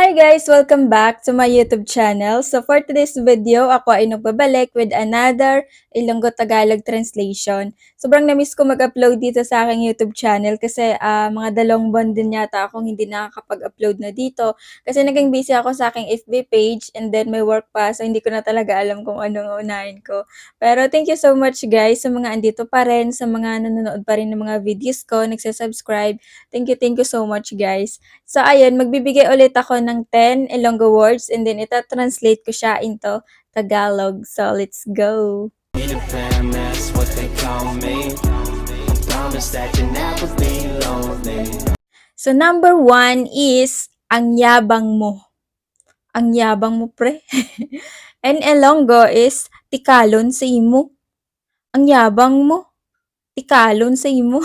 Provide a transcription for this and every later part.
Hi guys! Welcome back to my YouTube channel. So for today's video, ako ay nagbabalik with another Ilonggo Tagalog translation. Sobrang na-miss ko mag-upload dito sa aking YouTube channel kasi mga 2 buwan din yata akong hindi nakakapag-upload na dito. Kasi naging busy ako sa aking FB page and then may work pa so hindi ko na talaga alam kung anong unahin ko. Pero thank you so much guys sa mga andito pa rin, sa mga nanonood pa rin ng mga videos ko, nagsasubscribe. Thank you so much guys. So ayun, magbibigay ulit ako ng 10 Ilonggo words and then ita-translate ko siya into Tagalog. So let's go! Be the fam, that's what they call me. Promise that you never be lonely. So number 1 is ang yabang mo. Ang yabang mo pre. And Ilonggo is tikalon sa imo. Ang yabang mo. Tikalon sa imo.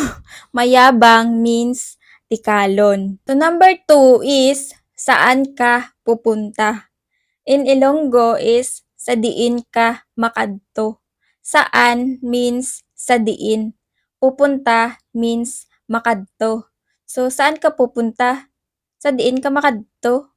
Mayabang means tikalon. So number 2 is saan ka pupunta. In Ilonggo is sa diin ka makadto. Saan means sa diin. Pupunta means makadto. So saan ka pupunta? Sa diin ka makadto.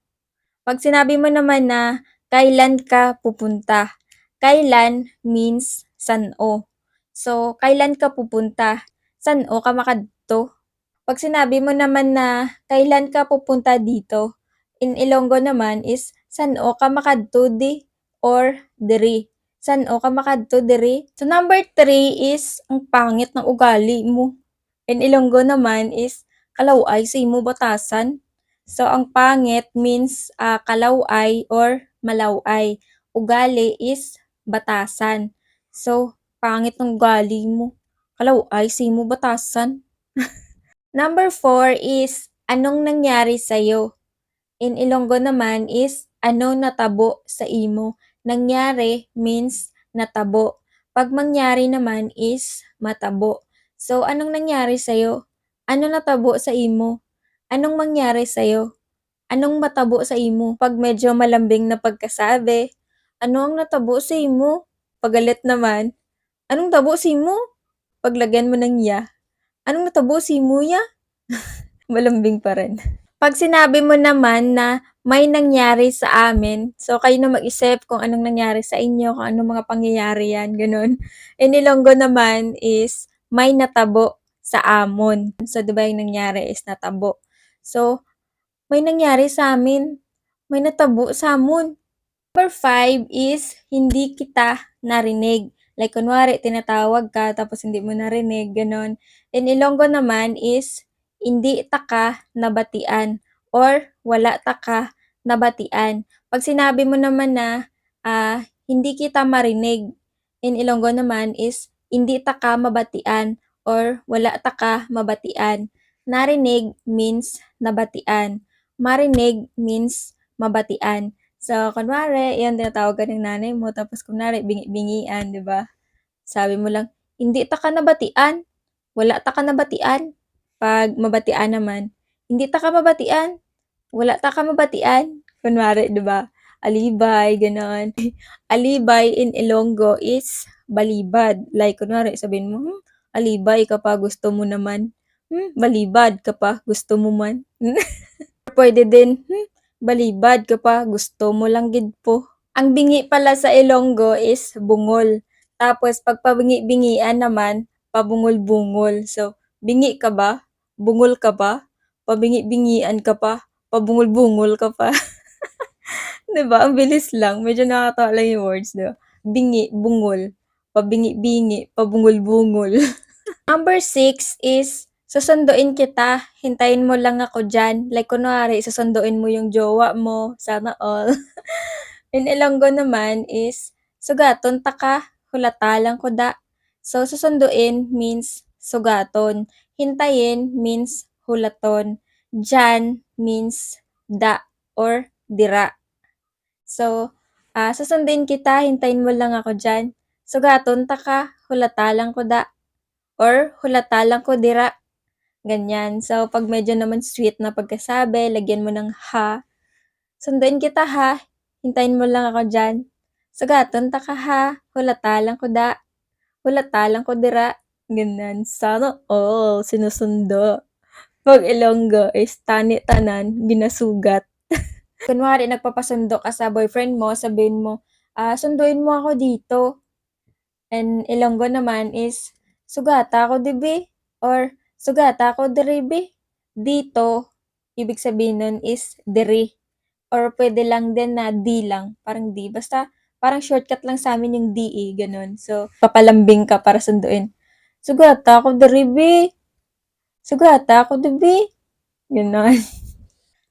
Pag sinabi mo naman na kailan ka pupunta. Kailan means san-o. So kailan ka pupunta? San-o ka makadto. Pag sinabi mo naman na kailan ka pupunta dito, in Ilonggo naman is san-o ka makadto di or diri. San-o ka makadto diri. So number 3 is ang pangit ng ugali mo. In Ilonggo naman is kalaway sa imo batasan. So ang pangit means kalaway or malaway. Ugali is batasan. So pangit ng ugali mo. Kalaway sa imo batasan. Number 4 is anong nangyari sa'yo. In Ilonggo naman is ano natabo sa imo. Nangyari means natabo. Pag mangyari naman is matabo. So anong nangyari sa'yo? Ano natabo sa imo? Anong mangyari sa'yo? Anong matabo sa imo? Pag medyo malambing na pagkasabi, ano ang natabo sa imo? Pagalit naman, anong tabo sa imo? Paglagyan mo ng ya, anong natabo sa imo ya? Malambing pa rin. Pag sinabi mo naman na may nangyari sa amin, so kayo na mag-isip kung anong nangyari sa inyo, kung anong mga pangyayari yan, ganun. In Ilonggo naman is may natabo sa amon. So, di ba yung nangyari is natabo. So, may nangyari sa amin, may natabo sa amon. Number 5 is hindi kita narinig. Like, kunwari, tinatawag ka, tapos hindi mo narinig, ganun. In Ilonggo naman is hindi ta ka nabatian or wala ta ka nabatian. Pag sinabi mo naman na hindi kita marinig, in Ilonggo naman is hindi ta ka mabatian or wala ta ka mabatian. Narinig means nabatian. Marinig means mabatian. So, kunwari, yan, tinatawag ka ng nanay mo, tapos kunwari, bingi-bingian, di ba? Sabi mo lang, hindi ta ka nabatian, wala ta ka nabatian. Pag mabatian naman, hindi ta ka mabatian, wala ta ka mabatian. Kunwari, di ba? Alibay, ganon. Alibay in Ilonggo is balibad. Like, kunwari, sabihin mo, alibay ka pa, gusto mo naman. Balibad ka pa, gusto mo man. Pwede din, balibad ka pa, gusto mo lang gid po. Ang bingi pala sa Ilonggo is bungol. Tapos pag pabingi-bingian naman, pabungol-bungol. So, bingi ka ba? Bungol ka pa? Pabingi-bingian ka pa? Pabungol-bungol ka pa? 'Di ba? Ang bilis lang. Medyo nakakatawa lang yung words, 'di ba? Bingi, bungol. Pabingi-bingi, pabungol-bungol. Number 6 is susunduin kita, hintayin mo lang ako diyan. Like kunwari susunduin mo yung jowa mo, sana all. In Ilonggo naman is sugaton ta ka, hulata lang ko da. So susunduin means sugaton, hintayin means hulaton, diyan means da or dira. So, susundin kita, hintayin mo lang ako diyan. Sugaton ta ka, hulata lang ko da. Or hulata lang ko dira, ganyan. So, pag medyo naman sweet na pagkasabi, lagyan mo ng ha. Sunduin kita ha, hintayin mo lang ako diyan. Sugaton ta ka ha, hulata lang ko da. Hulata lang ko dira, ganyan. Sana all sinusundo. Pag Ilonggo is tani tanan, ginasugat. Kunwari nagpapasundo ka sa boyfriend mo, sabihin mo, "Sunduin mo ako dito." And Ilonggo naman is, "Sugata ako dibi," or "Sugata ako diri bi." Dito, ibig sabihin nun is diri, or puwede lang din na di lang, parang di. Basta parang shortcut lang sa'min yung di, eh, gano'n. So, papalambing ka para sunduin, "Sugata ako diri bi, sugata ako dibi." Gano'n.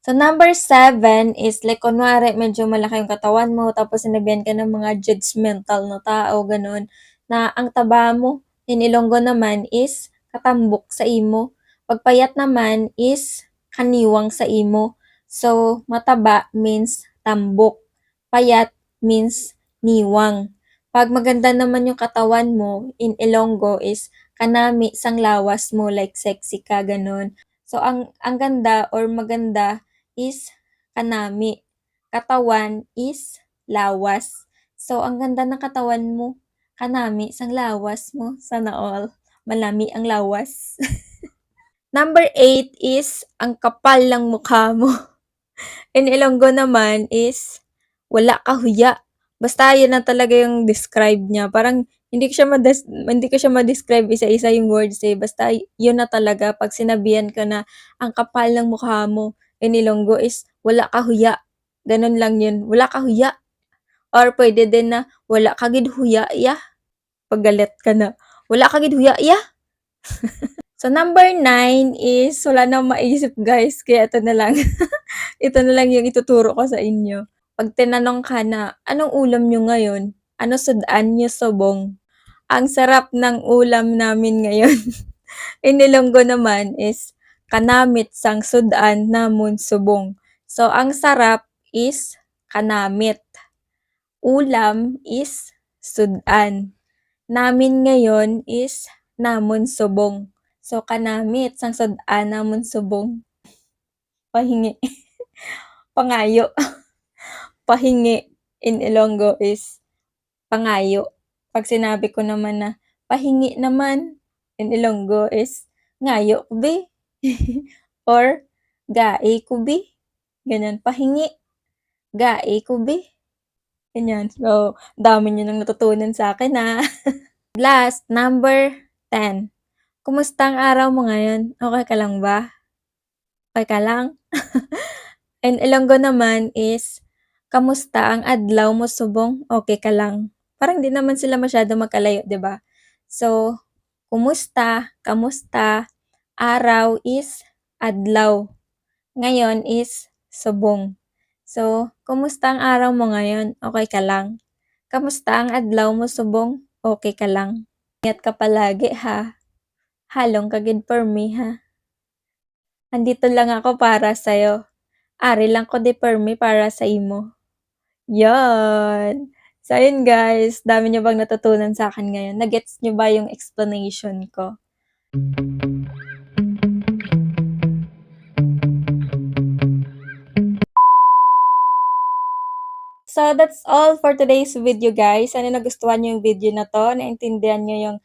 So, number 7 is like kunwari medyo malaki yung katawan mo tapos sinabihan ka ng mga judgmental na tao, gano'n, na ang taba mo. In Ilonggo naman is katambok sa imo. 'Pag payat naman is kaniwang sa imo. So, mataba means tambok, payat means niwang. 'Pag maganda naman yung katawan mo, in Ilonggo is kanami sang lawas mo, like sexy ka, gano'n. So, ang ganda or maganda is kanami, katawan is lawas. So, ang ganda ng katawan mo, kanami sang lawas mo, sana all malami ang lawas. Number 8 is ang kapal ng mukha mo. In Ilonggo naman is wala ka huya. Basta yun na talaga yung describe niya. Parang hindi ko siya ma-describe isa-isa yung words, eh, basta yun na talaga 'pag sinabihan ka na, "Ang kapal ng mukha mo." In Ilonggo is wala ka huya, gano'n lang yun, wala ka huya. Or puwede din na, "Wala ka gid huya yah." 'Pag galit ka na, "Wala ka gid huya yah." So, number 9 is wala na akong maisip guys, kaya ito na lang. Ito na lang yung ituturo ko sa inyo. 'Pag tinanong ka na, "Anong ulam niyo ngayon?" "Ano sudan niyo subong?" Ang sarap ng ulam namin ngayon. In Ilonggo naman is, "Kanamit sang sudan namon subong." So, ang sarap is kanamit. Ulam is sudan. Namin ngayon is namon subong. So, kanamit sang sudan namon subong. Pahingi. Pangayo. Pahingi in Ilonggo is pangayo. 'Pag sinabi ko naman na, "Pahingi naman," in Ilonggo is, "Ngayo ko be." Or, "Gai ko be." Ganyan, "Pahingi, gai ko be." Ganyan. So, dami niyo ng natutunan sa'kin, ah. Last, number 10. Kumusta ang araw mo ngayon? Okey ka lang ba? Okey ka lang? In Ilonggo naman is, "Kamusta ang adlaw mo subong? Okey ka lang?" Parang di naman sila masyadong magkalayo, 'di ba? So, kumusta, kamusta, araw is adlaw, ngayon is subong. So, kumusta ang araw mo ngayon? Okey ka lang? Kamusta ang adlaw mo subong? Okey ka lang? Ingat ka palagi ha. Halong ka gid permi ha. Andito lang ako para sa'yo. Ari lang ko di permi para sa imo. 'Yon. So ayun guys, dami niyo bang natutunan sa'kin ngayon? Na-gets niyo ba yung explanation ko? So that's all for today's video guys. Sana nagustuhan niyo yung video na 'to, naintindihan niyo yung,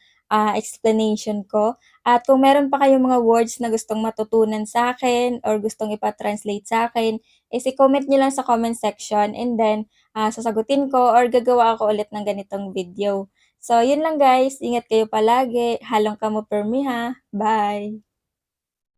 explanation ko. At kung meron pa kayong mga words na gustong matutunan sa'kin or gustong ipa-translate sa'kin, is i-comment niyo lang sa comment section and then, sasagutin ko or gagawa ako ulit ng ganitong video. So yun lang guys, ingat kayo palagi, halong kamo permi ha. Bye.